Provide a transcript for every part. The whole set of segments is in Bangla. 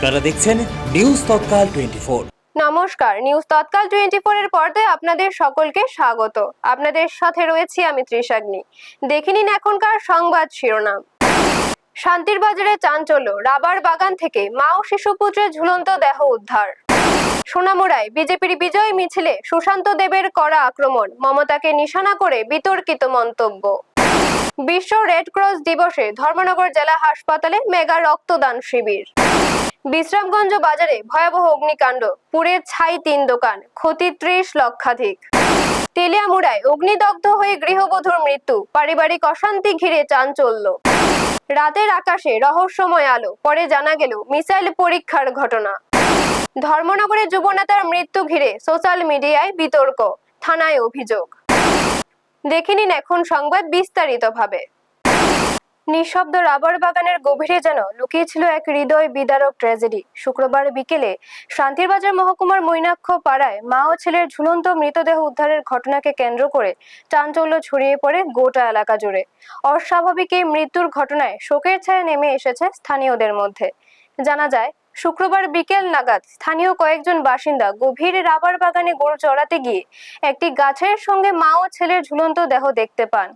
আপনারা দেখছেন নিউজ তৎকাল 24। নমস্কার, নিউজ তৎকাল 24 এর পর্দায় আপনাদের সকলকে স্বাগত। আপনাদের সাথে রয়েছি আমি ত্রিশাগ্নি। দেখে নিন এখনকার সংবাদ শিরোনাম। শান্তির বাজারে চাঞ্চল্য, রাবার বাগান থেকে মা ও শিশুপুত্রের ঝুলন্ত দেহ উদ্ধার। সোনামুড়ায় বিজেপির বিজয় মিছিলে সুশান্ত দেবের কড়া আক্রমণ, মমতাকে নিশানা করে বিতর্কিত মন্তব্য। বিশ্ব রেড ক্রস দিবসে ধর্মনগর জেলা হাসপাতালে মেগা রক্তদান শিবির। বিশ্রামগঞ্জ বাজারে ভয়াবহ অগ্নিকাণ্ড, পুড়ে ছাই 3 দোকান, ক্ষতি 30 লক্ষাধিক। তেলিয়ামুড়ায় অগ্নিদগ্ধ হয়ে গৃহবধূর মৃত্যু, পারিবারিক অশান্তি ঘিরে চাঞ্চল্য। রাতের আকাশে রহস্যময় আলো, পরে জানা গেল মিসাইল পরীক্ষার ঘটনা। ধর্মনগরে যুবনেতার মৃত্যু ঘিরে সোশ্যাল মিডিয়ায় বিতর্ক, থানায় অভিযোগ। দেখে নিন এখন সংবাদ বিস্তারিতভাবে। নিঃশব্দ রাবার বাগানের গভীরে যেন লুকিয়ে ছিল এক হৃদয় বিদারক ট্র্যাজেডি। শুক্রবার বিকেলে শান্তিরবাজার মহকুমার মৈনাক্ষ পাড়ায় মা ও ছেলের ঝুলন্ত মৃতদেহ উদ্ধারের ঘটনাকে কেন্দ্র করে চাঞ্চল্য ছড়িয়ে পড়ে গোটা এলাকা জুড়ে। অস্বাভাবিক এই মৃত্যুর ঘটনায় শোকের ছায়া নেমে এসেছে স্থানীয়দের মধ্যে। জানা যায়, শুক্রবার বিকেল নাগাদ স্থানীয় কয়েকজন বাসিন্দা গভীর রাবার বাগানে গরু চড়াতে গিয়ে একটি গাছের সঙ্গে মা ও ছেলের ঝুলন্ত দেহ দেখতে পান।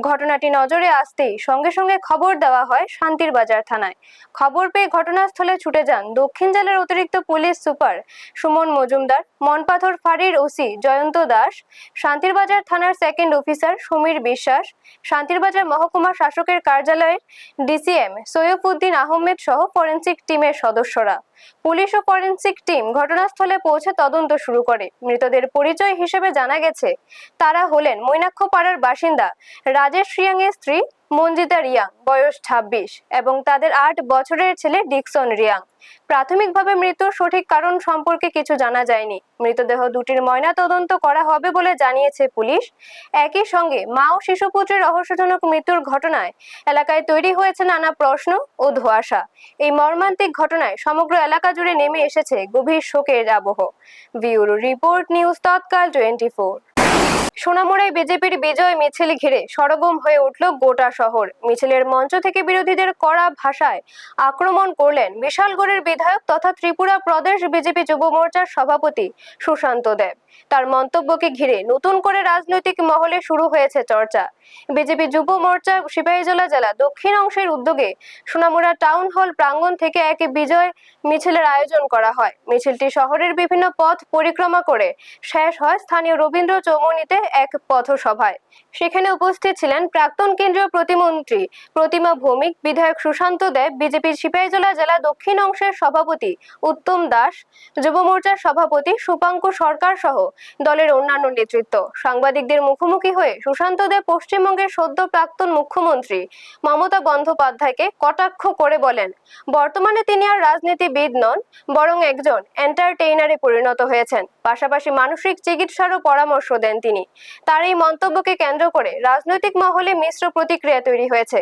ঘটনাটি নজরে আসতেই সঙ্গে সঙ্গে খবর দেওয়া হয় শান্তির বাজার থানায়। খবর পেয়ে ঘটনাস্থলে ছুটে যান দক্ষিণ জেলার অতিরিক্ত পুলিশ সুপার সুমন মজুমদার, মনপাথর ফাঁড়ির ওসি জয়ন্ত দাস, শান্তির বাজার থানার সেকেন্ড অফিসার সমীর বিশ্বাস, শান্তির বাজার মহকুমা শাসকের কার্যালয়ের ডিসিএম সৈয়ফ উদ্দিন আহমেদ সহ ফরেনসিক টিমের সদস্যরা। পুলিশ ও ফরেনসিক টিম ঘটনাস্থলে পৌঁছে তদন্ত শুরু করে। মৃতদের পরিচয় হিসেবে জানা গেছে তারা হলেন মৈনাক্ষ পাড়ার বাসিন্দা রাজেশ রিয়াং এর স্ত্রী মঞ্জিতা রিয়াং, বয়স 26, এবং তাদের 8 বছরের ছেলে ডিকসন রিয়াং। প্রাথমিকভাবে মৃত্যুর সঠিক কারণ সম্পর্কে কিছু জানা যায়নি। মৃতদেহ দুটির ময়না তদন্ত করা হবে বলে জানিয়েছে পুলিশ। একই সঙ্গে মা ও শিশুপুত্রের রহস্যজনক মৃত্যুর ঘটনায় এলাকায় তৈরি হয়েছে নানা প্রশ্ন ও ধোঁয়াশা। এই মর্মান্তিক ঘটনায় সমগ্র এলাকা জুড়ে নেমে এসেছে গভীর শোকের আবহ। ব্যুরো রিপোর্ট, নিউজ তৎকাল 24। সোনামুড়ায় বিজেপির বিজয় মিছিল ঘিরে সরগরম হয়ে উঠল গোটা শহর। মিছিলের মঞ্চ থেকে বিরোধীদের কড়া ভাষায় আক্রমণ করলেন বিশালগড়ের বিধায়ক তথা ত্রিপুরা প্রদেশ বিজেপি যুব মোর্চার সভাপতি সুশান্ত দেব। তার মন্তব্যকে ঘিরে নতুন করে রাজনৈতিক মহলে শুরু হয়েছে চর্চা। বিজেপি যুব মোর্চা সিপাহীজলা জেলা দক্ষিণ অংশের উদ্যোগে সোনামুড়া টাউন হল প্রাঙ্গণ থেকে এক বিজয় মিছিলের আয়োজন করা হয়। মিছিলটি শহরের বিভিন্ন পথ পরিক্রমা করে শেষ হয় স্থানীয় রবীন্দ্র চৌমুহনীতে এক পথসভায়। সেখানে উপস্থিত ছিলেন প্রাক্তন কেন্দ্রীয় প্রতিমন্ত্রী প্রতিমা ভৌমিক, বিধায়ক সুশান্ত দেব, বিজেপির সিপাহীজলা জেলা দক্ষিণ অংশের সভাপতি উত্তম দাস, যুব মোর্চার সভাপতি সুপাঙ্কু সরকার সহ দলের অন্যান্য নেতৃত্ব। সাংবাদিকদের মুখোমুখি হয়ে সুশান্ত দেব পশ্চিমবঙ্গের সদ্য প্রাক্তন মুখ্যমন্ত্রী মমতা বন্দ্যোপাধ্যায়কে কটাক্ষ করে বলেন, বর্তমানে তিনি আর রাজনীতিবিদ নন, বরং একজন এন্টারটেইনারে পরিণত হয়েছেন। পাশাপাশি মানসিক চিকিৎসারও পরামর্শ দেন তিনি। তার এই মন্তব্যকে কেন্দ্র করে রাজনৈতিক মহলে মিশ্র প্রতিক্রিয়া তৈরি হয়েছে।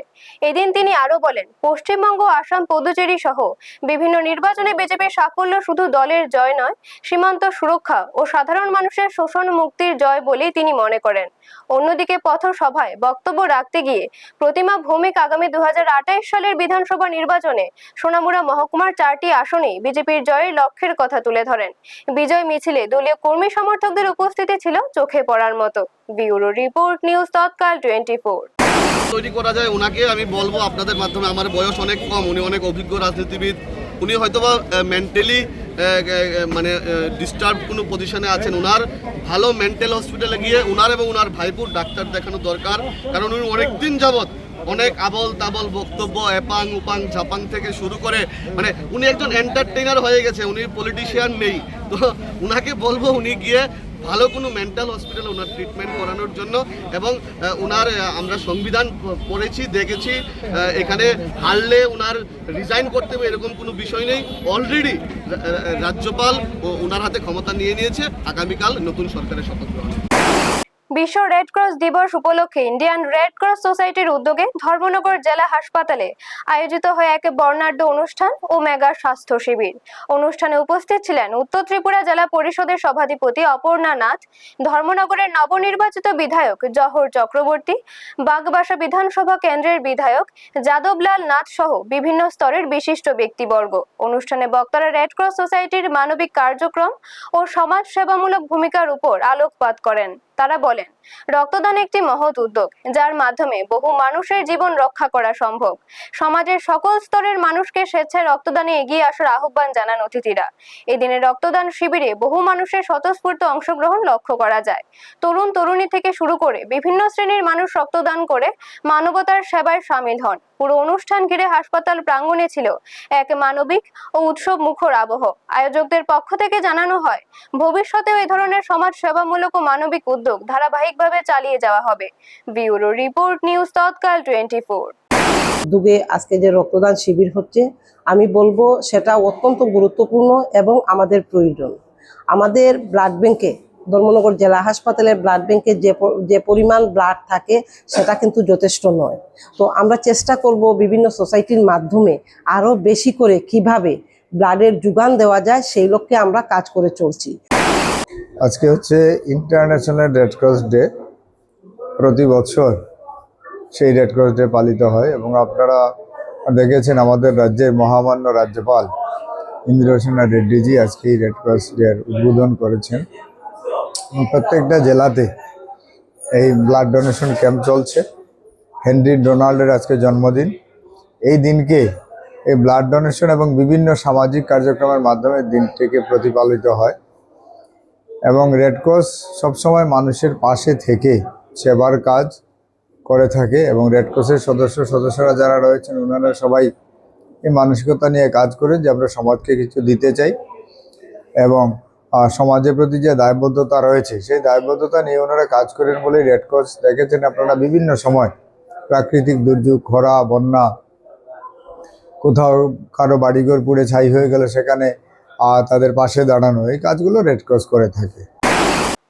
এদিন তিনি আরো বলেন, পশ্চিমবঙ্গ, আসাম, পুদুচেরি সহ বিভিন্ন নির্বাচনে বিজেপির সাফল্য শুধু দলের জয় নয়, সীমান্ত সুরক্ষা ও সাধারণ মানুষের শোষণ মুক্তির জয় বলেই তিনি মনে করেন। অন্যদিকে পথসভায় বক্তব্য রাখতে গিয়ে প্রতিমা ভৌমিক আগামী 2028 সালের বিধানসভা নির্বাচনে সোনামুড়া মহকুমার 4টি আসনেই বিজেপির জয়ের লক্ষ্যের কথা তুলে ধরেন। বিজয় মিছিলে দলীয় কর্মী সমর্থকদের উপস্থিতি ছিল চোখে পড়ার মতো। ব্যুরো রিপোর্ট, নিউজ তৎকাল 24। তৈরি করা যায় ওনাকে আমি বলবো আপনাদের মাধ্যমে, আমার বয়স অনেক কম, উনি অনেক অভিজ্ঞ রাজনীতিবিদ, উনি হয়তোবা মেন্টালি মানে ডিস্টার্ব কোনো পজিশনে আছেন। ওনার ভালো মেন্টাল হসপিটালে গিয়ে ওনার এবং ওনার ভাইপুর ডাক্তার দেখানো দরকার, কারণ উনি অনেকদিন যাবৎ অনেক আবল তাবল বক্তব্য, এপাং উপাং ঝাপাং থেকে শুরু করে মানে উনি একজন এন্টারটেইনার হয়ে গেছে, উনি পলিটিশিয়ান নেই। তো ওনাকে বলবো উনি গিয়ে ভালো কোনো মেন্টাল হসপিটালে ওনার ট্রিটমেন্ট করানোর জন্য, এবং ওনার আমরা সংবিধান পড়েছি, দেখেছি, এখানে হারলে ওনার রিজাইন করতে হবে এরকম কোনো বিষয় নেই। অলরেডি রাজ্যপাল ওনার হাতে ক্ষমতা নিয়ে নিয়েছে, আগামীকাল নতুন সরকারের শপথ গ্রহণ। বিশ্ব রেড ক্রস দিবস উপলক্ষে ইন্ডিয়ান রেড ক্রস সোসাইটির উদ্যোগে ধর্মনগর জেলা হাসপাতালে আয়োজিত হয় এক বর্ণাঢ্য অনুষ্ঠান ও মেগা স্বাস্থ্য শিবির। অনুষ্ঠানে উপস্থিত ছিলেন উত্তর ত্রিপুরা জেলা পরিষদের সভাধিপতি অপর্ণা নাথ, ধর্মনগরের নবনির্বাচিত বিধায়ক জহর চক্রবর্তী, বাগবাসা বিধানসভা কেন্দ্রের বিধায়ক যাদবলাল নাথ সহ বিভিন্ন স্তরের বিশিষ্ট ব্যক্তিবর্গ। অনুষ্ঠানে বক্তারা রেড ক্রস সোসাইটির মানবিক কার্যক্রম ও সমাজ সেবামূলক ভূমিকার উপর আলোকপাত করেন। তারা বলেন, রক্তদান একটি মহৎ উদ্যোগ, যার মাধ্যমে বহু মানুষের জীবন রক্ষা করা সম্ভব। সমাজের সকল স্তরের মানুষকে স্বেচ্ছায় রক্তদানে এগিয়ে আসার আহ্বান জানান অতিথিরা। এদিনের রক্তদান শিবিরে বহু মানুষের স্বতঃস্ফূর্ত অংশগ্রহণ লক্ষ্য করা যায়। তরুণ তরুণী থেকে শুরু করে বিভিন্ন শ্রেণীর মানুষ রক্তদান করে মানবতার সেবায় সামিল হন। পুরো অনুষ্ঠান ঘিরে হাসপাতাল প্রাঙ্গণে ছিল এক মানবিক ও উৎসব মুখর আবহ। আয়োজকদের পক্ষ থেকে জানানো হয়, ভবিষ্যতেও এই ধরনের সমাজ সেবামূলক ও মানবিক উদ্যোগ ধারাবাহিকভাবে চালিয়ে যাওয়া হবে। ব্যুরো রিপোর্ট, নিউজ তৎকাল 24। উদ্যোগে আজকে যে রক্তদান শিবির হচ্ছে, আমি বলবো সেটা অত্যন্ত গুরুত্বপূর্ণ এবং আমাদের প্রয়োজন। আমাদের ব্লাড ব্যাংকে, ধর্মনগর জেলা হাসপাতালের ব্লাড ব্যাংকে যে পরিমাণ ব্লাড থাকে সেটা কিন্তু যথেষ্ট নয়। তো আমরা চেষ্টা করব বিভিন্ন সোসাইটির মাধ্যমে আরও বেশি করে কিভাবে ব্লাডের যোগান দেওয়া যায় সেই লক্ষ্যে আমরা কাজ করে চলছি। আজকে হচ্ছে ইন্টারন্যাশনাল রেড ক্রস ডে। প্রতি বছর সেই রেড ক্রস ডে পালিত হয় এবং আপনারা দেখেছেন আমাদের রাজ্যের মহামান্য রাজ্যপাল ইন্দ্রসেনা রেড্ডিজি আজকে এই রেড ক্রস ডে উদ্বোধন করেছেন। প্রত্যেকটা জেলাতে এই ব্লাড ডোনেশন ক্যাম্প চলছে। হেনরি ডোনাল্ডের আজকে জন্মদিন। এই দিনকে এই ব্লাড ডোনেশন এবং বিভিন্ন সামাজিক কার্যক্রমের মাধ্যমে দিনটিকে প্রতিপালিত হয় এবং রেড ক্রস সবসময় মানুষের পাশে থেকে সেবার কাজ করে থাকে এবং রেড ক্রসের সদস্যরা যারা রয়েছেন ওনারা সবাই এই মানসিকতা নিয়ে কাজ করেন যে আমরা সমাজকে কিছু দিতে চাই এবং সমাজের প্রতি যে দায়বদ্ধতা রয়েছে সেই দায়বদ্ধতা নিয়ে ওনারা কাজ করেন বলেই রেড ক্রস দেখেছেন আপনারা বিভিন্ন সময় প্রাকৃতিক দুর্যোগ, খরা, বন্যা, কোথাও কারো বাড়িঘর পুড়ে ছাই হয়ে গেলে সেখানে তাদের পাশে দাঁড়ানো, এই কাজগুলো রেড ক্রস করে থাকে।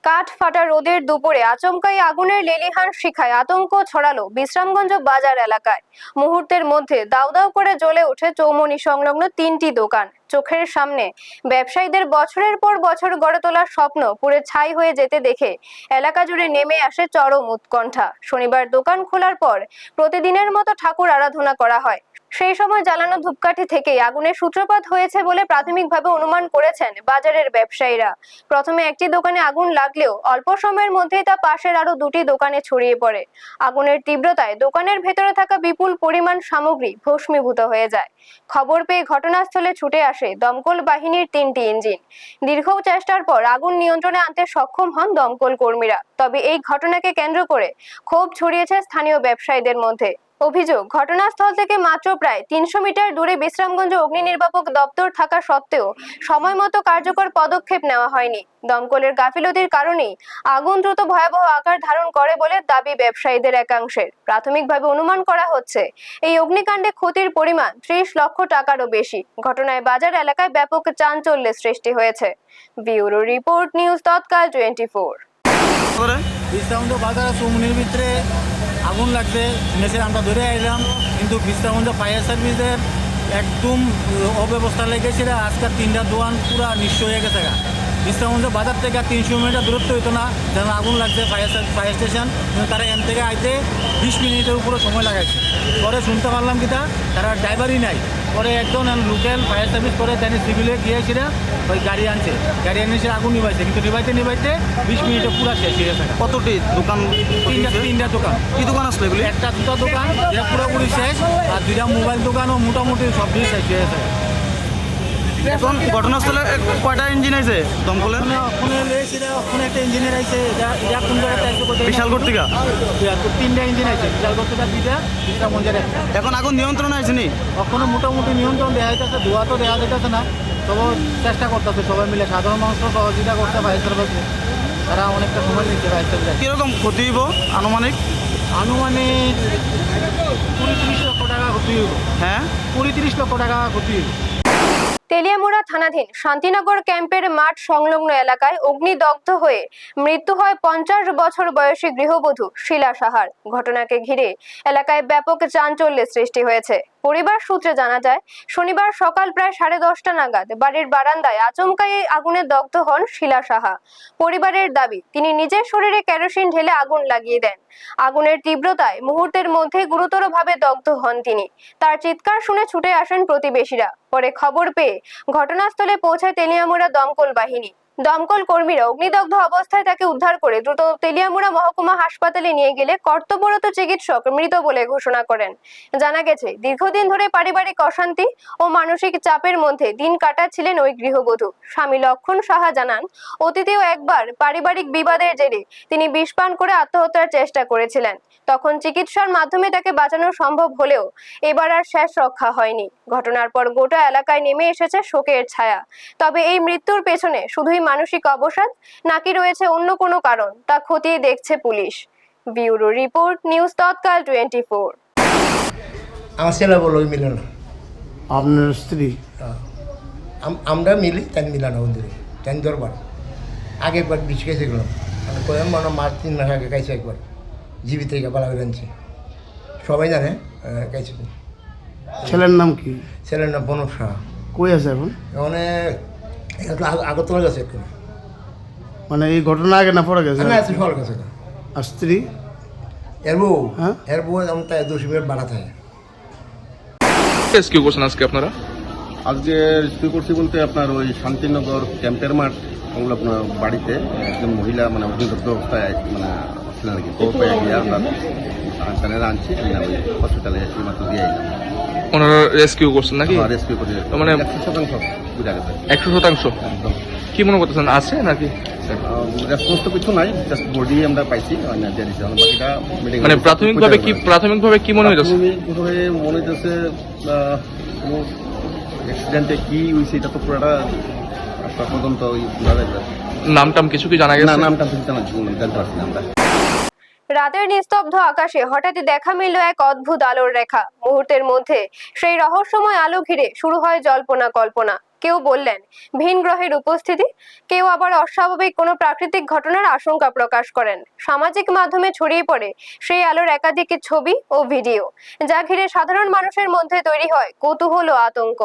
কাঠ ফাটা রোদের দুপুরে আচমকাই আগুনের লেলিহান শিখায় আতঙ্ক ছড়ালো বিশ্রামগঞ্জ বাজার এলাকায়। মুহূর্তের মধ্যে দাউ দাউ করে জ্বলে ওঠে চৌমনি সংলগ্ন 3টি দোকান। চোখের সামনে ব্যবসায়ীদের বছরের পর বছর গড়ে তোলার স্বপ্ন পুড়ে ছাই হয়ে যেতে দেখে এলাকা জুড়ে নেমে আসে চরম উৎকণ্ঠা। শনিবার দোকান খোলার পর প্রতিদিনের মতো ঠাকুর আরাধনা করা হয়। সেই সময় জ্বালানো ধূপকাঠি থেকেই আগুনের সূত্রপাত হয়েছে বলে প্রাথমিকভাবে অনুমান করেছেন বাজারের ব্যবসায়ীরা। প্রথমে একটি দোকানে আগুন লাগলেও অল্প সময়ের মধ্যেই তা পাশের আরো 2টি দোকানে ছড়িয়ে পড়ে। আগুনের তীব্রতায় দোকানের ভেতরে থাকা বিপুল পরিমাণ সামগ্রী ভস্মীভূত হয়ে যায়। খবর পেয়ে ঘটনাস্থলে ছুটে আসে দমকল বাহিনীর 3টি ইঞ্জিন। দীর্ঘ চেষ্টার পর আগুন নিয়ন্ত্রণে আনতে সক্ষম হন দমকল কর্মীরা। তবে এই ঘটনাকে কেন্দ্র করে ক্ষোভ ছড়িয়েছে স্থানীয় ব্যবসায়ীদের মধ্যে। অভিযোগ, ঘটনাস্থল থেকে মাত্র প্রায় 300 মিটার দূরে বিশ্রামগঞ্জ অগ্নি নির্বাপক দপ্তর থাকা সত্ত্বেও সময় মতো কার্যকর পদক্ষেপ নেওয়া হয়নি। দমকলের গাফিলতির কারণেই আগুন দ্রুত ভয়াবহ আকার ধারণ করে বলে দাবি ব্যবসায়ীদের একাংশের। প্রাথমিকভাবে অনুমান করা হচ্ছে এই অগ্নিকাণ্ডে ক্ষতির পরিমাণ 30 লক্ষ টাকারও বেশি। ঘটনায় বাজার এলাকায় ব্যাপক চাঞ্চল্যের সৃষ্টি হয়েছে। ব্যুরো রিপোর্ট, নিউজ তৎকাল 24। বিশ্রামগঞ্জ বাজারে চৌমনির ভিতরে আগুন লাগছে মেসে আমরা ধরে আইলাম, কিন্তু বিশ্রামগঞ্জ ফায়ার সার্ভিসের একদম অব্যবস্থা লেগেছিল। আজকে 3টা দোকান পুরা নিঃস্ব হয়ে গেছে। বিশ্রামগঞ্জ বাজার থেকে 300 মিটার দূরত্ব হইতো না, যেন আগুন লাগছে ফায়ার স্টেশন। তারা এন থেকে আইতে 20 মিনিটের উপরে সময় লাগাইছে। পরে শুনতে পারলাম কি তারা ড্রাইভারই নাই। পরে একজন লোকাল ফায়ার সার্ভিস করে জানি সিভিলে গিয়েছিল, ওই গাড়ি আনছে, গাড়ি এনে সে আগুন নিবাইছে, কিন্তু নিবাইতে 20 মিনিটে পুরা শেষ হয়ে গেছে। কতটি দোকান? 3টা দোকান। কি দোকান আসলে এগুলি? একটা দুটো দোকান যেটা পুরোপুরি শেষ, আর 2টা মোবাইল দোকানও মোটামুটি সব দিয়ে শেষ হয়ে গেছে। এখন ঘটনাস্থলে কয়টা ইঞ্জিন আছে দমকলের? ওখানে একটা ইঞ্জিনিয়ার আছে, এটা কোন জায়গাতে আছে? বিশালগড় থেকে 3টা ইঞ্জিন আছে, বিশালগড় থেকে 2টা, বিশ্রামগঞ্জের একটা। এখন আগুন নিয়ন্ত্রণ আছে নি? ওখানে মোটামুটি নিয়ন্ত্রণ দেওয়া যাইতেছে, ধোয়া তো দেওয়া যাইতেছে না। তবে চেষ্টা করতেছে সবাই মিলে, সাধারণ মানুষ সহযোগিতা করতে ফায়ার সার্ভিসে। তারা অনেকটা সময় নিচ্ছে ফায়ার সার্ভিস। কীরকম ক্ষতি হইব আনুমানিক? 20-30 লক্ষ টাকা ক্ষতি হইব। হ্যাঁ, 20-30 লক্ষ টাকা ক্ষতি হইব। তেলিয়ামুড়া থানাধীন শান্তিনগর ক্যাম্পের মাঠ সংলগ্ন এলাকায় অগ্নিদগ্ধ হয়ে মৃত্যু হয় 50 বছর বয়সী গৃহবধূ শিলা সাহার। ঘটনাকে ঘিরে এলাকায় ব্যাপক চাঞ্চল্যের সৃষ্টি হয়েছে। পরিবার সূত্রে জানা যায়, শনিবার সকাল প্রায় 10:30টা নাগাদ বাড়ির বারান্দায় আচমকাই এই আগুনে দগ্ধ হন শিলা সাহা। পরিবারের দাবি, তিনি নিজের শরীরে কেরোসিন ঢেলে আগুন লাগিয়ে দেন। আগুনের তীব্রতায় মুহূর্তের মধ্যে গুরুতরভাবে দগ্ধ হন তিনি। তার চিৎকার শুনে ছুটে আসেন প্রতিবেশীরা। পরে খবর পেয়ে ঘটনাস্থলে পৌঁছায় তেলিয়ামুড়া দমকল বাহিনী। দমকল কর্মীরা অগ্নিদগ্ধ অবস্থায় তাকে উদ্ধার করে দ্রুত তেলিয়ামুড়া মহকুমা হাসপাতালে নিয়ে গেলে কর্তব্যরত চিকিৎসক মৃত বলে ঘোষণা করেন। জানা গেছে, দীর্ঘদিন ধরে পারিবারিক অশান্তি ও মানসিক চাপের মধ্যে দিন কাটাচ্ছিলেন ওই গৃহবধূ। স্বামী লক্ষণ সাহা জানান, অতীতেও একবার পারিবারিক বিবাদের জেরে তিনি বিষ পান করে আত্মহত্যার চেষ্টা করেছিলেন। তখন চিকিৎসার মাধ্যমে তাকে বাঁচানো সম্ভব হলেও এবার আর শেষ রক্ষা হয়নি। ঘটনার পর গোটা এলাকায় নেমে এসেছে শোকের ছায়া। তবে এই মৃত্যুর পেছনে শুধুই মানসিক অবসাদ নাকি রয়েছে অন্য কোনো কারণ, তা খতিয়ে দেখছে পুলিশ। ব্যুরো রিপোর্ট, নিউজ তৎকাল 24। আমার ছেলে বলো ওই মিলে না, আপনার স্ত্রী আমরা মিলি তাই মিলে না ওদের তাই দরবার আগে একবার বিষ খেয়েছে গেলাম, আমি কয়েক মনে মাস 3 মাস আগে খাইছে একবার, জীবিত থেকে পালা করে আনছি, সবাই জানে খাইছে। ছেলের নাম কি? ছেলের নাম বনক সাহা। কই আছে এখন? অনেক আগরতলা গেছে একটু, মানে এই ঘটনা আগে না পরে গেছে? না আছে সকাল গেছে। আর স্ত্রী? এর বউ, হ্যাঁ এর বউ যেমন তাই 2 মিনিট বাড়া থাকে। রেস্কিউ করছেন আজকে আপনারা? আজকে রেস্কিউ করছি বলতে আপনার ওই শান্তিনগর ক্যাম্পের মাঠ ওগুলো আপনার বাড়িতে একজন মহিলা মানে অগ্নিদগ্ধ অবস্থায় মানে ছিলেন আর কি। তো পেয়ে গিয়ে আমরা হাসপাতালে আনছি, ওই হসপিটালে এসে মাত্র দিয়ে এলাম। ওনারা রেস্কিউ করছেন নাকি? রেস্কিউ করে মানে 100% বুঝা গেছে। 100%? একদম। কি মনে করতেছেন, আছে নাকি? রেসপন্স তো কিছু নাই, জাস্ট বডি আমরা পাইছি, বাকিটা মানে প্রাথমিকভাবে কি মনে হইতেছে? প্রাথমিকভাবে মনে হইতেছে কোনো অ্যাক্সিডেন্টে কি হয়েছে এটা তো পুরোটা পর্যন্ত নামটাম কিছু কি জানা গেছে? নামটা জানতে পারছি না আমরা। রাতের নিস্তব্ধ আকাশে হঠাৎই দেখা মিলল এক অদ্ভুত আলোর রেখা। মুহূর্তের মধ্যে সেই রহস্যময় আলো ঘিরে শুরু হয় জল্পনা কল্পনা। কেউ বললেন ভিন গ্রহের উপস্থিতি, কেউ আবার অস্বাভাবিক কোনো প্রাকৃতিক ঘটনার আশঙ্কা প্রকাশ করেন। সামাজিক মাধ্যমে ছড়িয়ে পড়ে সেই আলোর একাধিক ছবি ও ভিডিও, যা ঘিরে সাধারণ মানুষের মধ্যে তৈরি হয় কৌতূহল ও আতঙ্ক।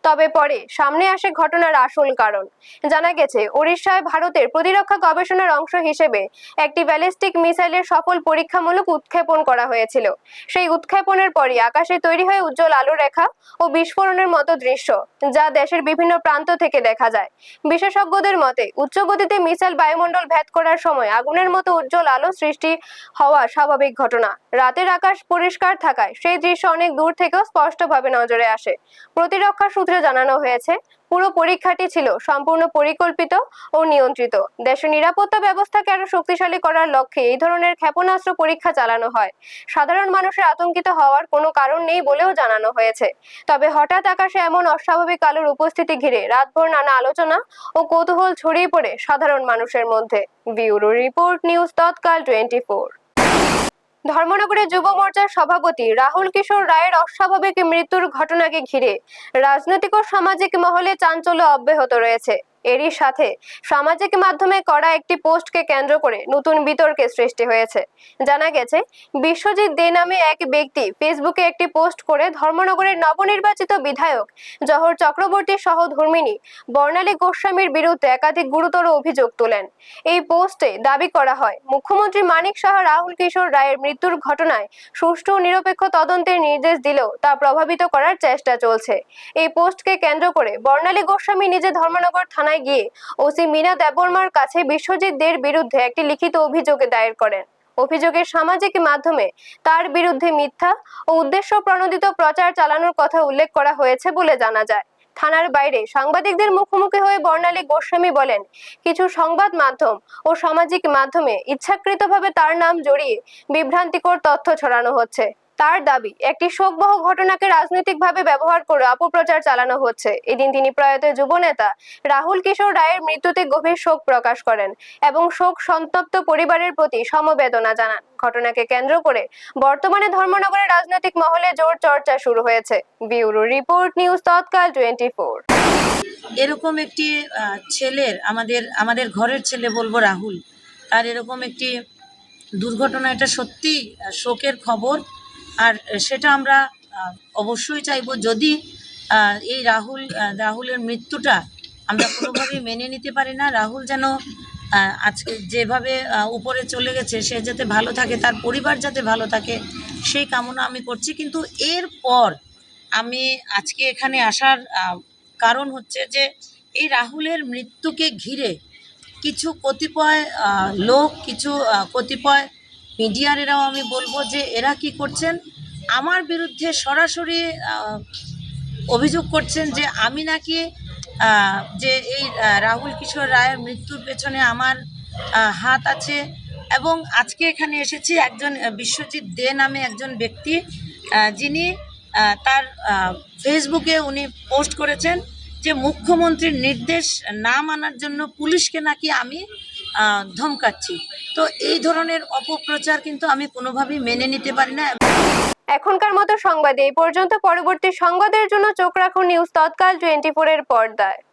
তবে পরে সামনে আসে ঘটনার আসল কারণ। জানা গেছে, ওড়িশায় ভারতের প্রতিরক্ষা গবেষণার অংশ হিসেবে একটি ব্যালিস্টিক মিসাইলের সফল পরীক্ষামূলক উৎক্ষেপণ করা হয়েছিল। সেই উৎক্ষেপণের পরই আকাশে তৈরি হয় উজ্জ্বল আলো রেখা ও বিস্ফোরণের মতো দৃশ্য, যা দেশের বিভিন্ন প্রান্ত থেকে দেখা যায়। বিশেষজ্ঞদের মতে, উচ্চ গতিতে মিসাইল বায়ুমণ্ডল ভেদ করার সময় আগুনের মতো উজ্জ্বল আলো সৃষ্টি হওয়া স্বাভাবিক ঘটনা। রাতের আকাশ পরিষ্কার থাকায় সেই দৃশ্য অনেক দূর থেকেও স্পষ্টভাবে নজরে আসে। প্রতিরক্ষা সূত্রে জানানো হয়েছে, পুরো পরীক্ষাটি ছিল সম্পূর্ণ পরিকল্পিত ও নিয়ন্ত্রিত। দেশের নিরাপত্তা ব্যবস্থাকে আরো শক্তিশালী করার লক্ষ্যে এই ধরনের ক্ষেপণাস্ত্র পরীক্ষা চালানো হয়। সাধারণ মানুষের আতঙ্কিত হওয়ার কোনো কারণ নেই বলেও জানানো হয়েছে। তবে হঠাৎ আকাশে এমন অস্বাভাবিক আলোর উপস্থিতি ঘিরে রাতভর নানা আলোচনা ও কৌতূহল ছড়িয়ে পড়ে সাধারণ মানুষের মধ্যে। ব্যুরো রিপোর্ট, নিউজ তৎকাল 24। ধর্মনগরের যুব মোর্চার সভাপতি রাহুল কিশোর রায়ের অস্বাভাবিক মৃত্যুর ঘটনাকে ঘিরে রাজনৈতিক ও সামাজিক মহলে চাঞ্চল্য অব্যাহত রয়েছে। এরই সাথে সামাজিক মাধ্যমে করা একটি পোস্টকে কেন্দ্র করে নতুন বিতর্কের সৃষ্টি হয়েছে। জানা গেছে, বিশ্বজিৎ দে নামে এক ব্যক্তি ফেসবুকে একটি পোস্ট করে ধর্মনগরের নবনির্বাচিত বিধায়ক জহর চক্রবর্তী সহ ধর্মিনী বর্ণালী গোস্বামীর বিরুদ্ধে একাধিক গুরুতর অভিযোগ তোলেন। এই পোস্টে দাবি করা হয়, মুখ্যমন্ত্রী মানিক সাহা রাহুল কিশোর রায়ের মৃত্যুর ঘটনায় সুষ্ঠু ও নিরপেক্ষ তদন্তের নির্দেশ দিলেও তা প্রভাবিত করার চেষ্টা চলছে। এই পোস্টকে কেন্দ্র করে বর্ণালী গোস্বামী নিজে ধর্মনগর থানায় গিয়ে ওসি মীনা দেববর্মার কাছে বিশ্বজিৎ দের বিরুদ্ধে একটি লিখিত অভিযোগ দায়ের করেন। অভিযোগের সামাজিক মাধ্যমে তার বিরুদ্ধে মিথ্যা ও উদ্দেশ্য প্রণোদিত প্রচার চালানোর কথা উল্লেখ করা হয়েছে বলে জানা যায়। থানার বাইরে সাংবাদিকদের মুখোমুখি হয়ে বর্ণালী গোস্বামী বলেন, কিছু সংবাদ মাধ্যম ও সামাজিক মাধ্যমে ইচ্ছাকৃতভাবে তার নাম জড়িয়ে বিভ্রান্তিকর তথ্য ছড়ানো হচ্ছে। তার দাবি, একটি শোকবহ ঘটনাকে রাজনৈতিকভাবে ব্যবহার করে অপপ্রচার চালানো হচ্ছে। এদিন তিনি প্রয়াত যুবনেতা রাহুল কিশোর রায়ের মৃত্যুতে গভীর শোক প্রকাশ করেন এবং শোক সন্তপ্ত পরিবারের প্রতি সমবেদনা জানান। ঘটনাকে কেন্দ্র করে বর্তমানে ধর্মনগরের রাজনৈতিক মহলে জোর চর্চা শুরু হয়েছে। ব্যুরো রিপোর্ট, নিউজ তৎকাল 24। এরকম একটি ছেলের আমাদের ঘরের ছেলে বলবো রাহুল, আর এরকম একটি দুর্ঘটনা, এটা সত্যি শোকের খবর। আর সেটা আমরা অবশ্যই চাইবো, যদি এই রাহুলের মৃত্যুটা আমরা কোনোভাবেই মেনে নিতে পারি না। রাহুল যেন আজকে যেভাবে উপরে চলে গেছে, সে যাতে ভালো থাকে, তার পরিবার যাতে ভালো থাকে, সেই কামনা আমি করছি। কিন্তু এরপর আমি আজকে এখানে আসার কারণ হচ্ছে যে এই রাহুলের মৃত্যুকে ঘিরে কিছু কতিপয় লোক, কিছু কতিপয় মিডিয়ারেরাও আমি বলবো যে এরা কি করছেন, আমার বিরুদ্ধে সরাসরি অভিযোগ করছেন যে আমি নাকি যে এই রাহুল কিশোর রায়ের মৃত্যুর পেছনে আমার হাত আছে। এবং আজকে এখানে এসেছি একজন বিশ্বজিৎ দে নামে একজন ব্যক্তি, যিনি তার ফেসবুকে উনি পোস্ট করেছেন যে মুখ্যমন্ত্রীর নির্দেশ না মানার জন্য পুলিশকে নাকি আমি ধমকাচ্ছি। তো এই ধরনের অপপ্রচার কিন্তু আমি কোনোভাবেই মেনে নিতে পারি না। এখনকার মতো সংবাদ এই পর্যন্ত। পরবর্তী সংবাদের জন্য চোখ রাখুন নিউজ তৎকাল 24 এর পর্দায়।